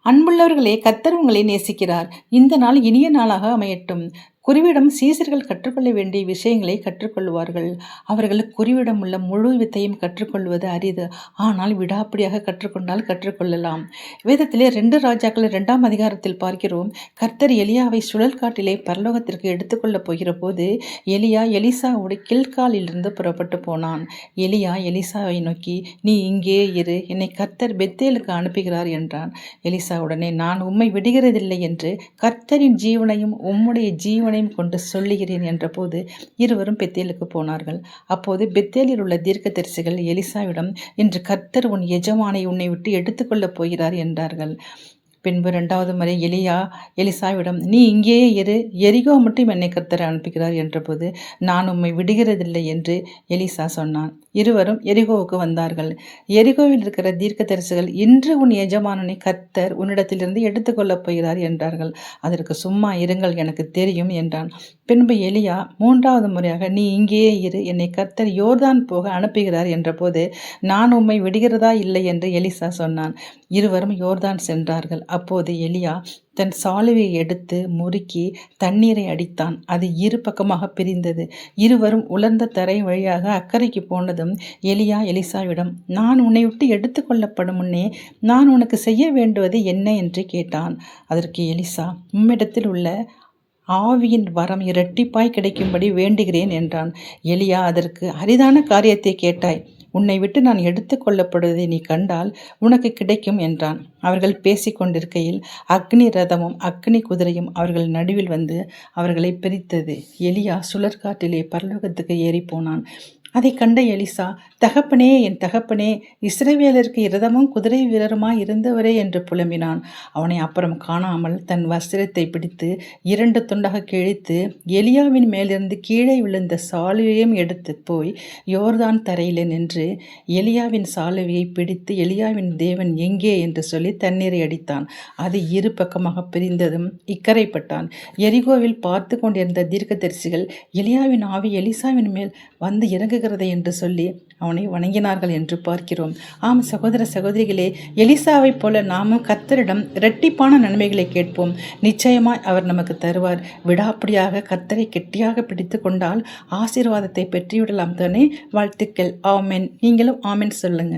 அன்புள்ளவர்களே, கர்த்தர் உங்களை நேசிக்கிறார். இந்த நாள் இனிய நாளாக அமையட்டும். குருவிடம் சீசர்கள் கற்றுக்கொள்ள வேண்டிய விஷயங்களை கற்றுக்கொள்வார்கள். அவர்கள் குருவிடம் உள்ள முழு வித்தையும் கற்றுக்கொள்வது அரிது. ஆனால் விடாப்பிடியாக கற்றுக்கொண்டால் கற்றுக்கொள்ளலாம். வேதத்திலே 2 ராஜாக்கள் 2ஆம் அதிகாரத்தில் பார்க்கிறோம். கர்த்தர் எலியாவை சுழல் காட்டிலே பரலோகத்திற்கு எடுத்துக்கொள்ளப் போகிற போது எலியா எலிசாவோடு கில்காலிலிருந்து புறப்பட்டு போனான். எலியா எலிசாவை நோக்கி, நீ இங்கே இரு, என்னை கர்த்தர் பெத்தேலுக்கு அனுப்புகிறார் என்றான். எலிசா உடனே, நான் உம்மை விடுகிறதில்லை என்று கர்த்தரின் ஜீவனையும் உம்முடைய ஜீவனையும் கொண்டு சொல்லுகிறேன் என்றபோது இருவரும் பெத்தேலுக்கு போனார்கள். அப்போது பெத்தேலில் உள்ள தீர்க்கதரிசிகள் எலிசாவிடம், இன்று கர்த்தர் உன் எஜமானை உன்னை விட்டு எடுத்துக்கொள்ளப் போகிறார் என்றார்கள். பின்பு 2வது முறை எலியா எலிசாவிடம், நீ இங்கேயே இரு, எரிகோ மட்டும் என்னை கர்த்தர் அனுப்புகிறார் என்றபோது, நான் உம்மை விடுகிறதில்லை என்று எலிசா சொன்னான். இருவரும் எரிகோவுக்கு வந்தார்கள். எரிகோவில் இருக்கிற தீர்க்கதரிசிகள், இன்று உன் எஜமானனை கர்த்தர் உன்னிடத்திலிருந்து எடுத்துக்கொள்ளப் போகிறார் என்றார்கள். அதற்கு, சும்மா இருங்கள், எனக்கு தெரியும் என்றான். பின்பு எலியா 3வது முறையாக, நீ இங்கேயே இரு, என்னை கர்த்தர் யோர்தான் போக அனுப்புகிறார் என்றபோது, நான் உம்மை விடுகிறதா இல்லை என்று எலிசா சொன்னான். இருவரும் யோர்தான் சென்றார்கள். அப்போது எலியா தன் சாலுவையை எடுத்து முறுக்கி தண்ணீரை அடித்தான். அது 2 பக்கமாக பிரிந்தது. இருவரும் உலர்ந்த தரை வழியாக அக்கறைக்கு போனதும் எலியா எலிசாவிடம், நான் உன்னை விட்டு எடுத்துக்கொள்ளப்படும் முன்னே நான் உனக்கு செய்ய வேண்டுவது என்ன என்று கேட்டான். அதற்கு எலிசா, உம்மிடத்தில் உள்ள ஆவியின் வரம் இரட்டிப்பாய் கிடைக்கும்படி வேண்டுகிறேன் என்றான். எலியா அதற்கு, அரிதான காரியத்தை கேட்டாய். உன்னை விட்டு நான் எடுத்து கொள்ளப்படுவதை நீ கண்டால் உனக்கு கிடைக்கும் என்றான். அவர்கள் பேசிக்கொண்டிருக்கையில் அக்னி ரதமும் அக்னி குதிரையும் அவர்கள் நடுவில் வந்து அவர்களை பிரித்தது. எலியா சுழற்காற்றிலே பரலோகத்துக்கு ஏறி போனான். அதை கண்ட எலிசா, தகப்பனே, என் தகப்பனே, இஸ்ரவேலருக்கு இரதமும் குதிரை வீரருமாய் இருந்தவரே என்று புலம்பினான். அவனை அப்புறம் காணாமல் தன் வஸ்திரத்தை பிடித்து 2 துண்டாக கிழித்து எலியாவின் மேலிருந்து கீழே விழுந்த சாலுவையும் எடுத்து போய் யோர்தான் தரையிலே நின்று எலியாவின் சாலுவையை பிடித்து, எலியாவின் தேவன் எங்கே என்று சொல்லி தண்ணீரை அடித்தான். அது 2 பக்கமாக பிரிந்ததும் இக்கரைப்பட்டான். எரிகோவில் பார்த்து கொண்டிருந்த தீர்க்கதரிசிகள், எலியாவின் ஆவி எலிசாவின் மேல் வந்து இறங்குகிறதை என்று சொல்லி அவனை வணங்கினார்கள் என்று பார்க்கிறோம். ஆம் சகோதர சகோதரிகளே, எலிசாவைப் போல நாமும் கர்த்தரிடம் இரட்டிப்பான நன்மைகளை கேட்போம். நிச்சயமாய் அவர் நமக்கு தருவார். விடாப்பிடியாக கர்த்தரை கெட்டியாக பிடித்து கொண்டால் ஆசீர்வாதத்தை பெற்றுவிடலாம் தானே. வாழ்த்துக்கள். ஆமென். நீங்களும் ஆமென் சொல்லுங்க.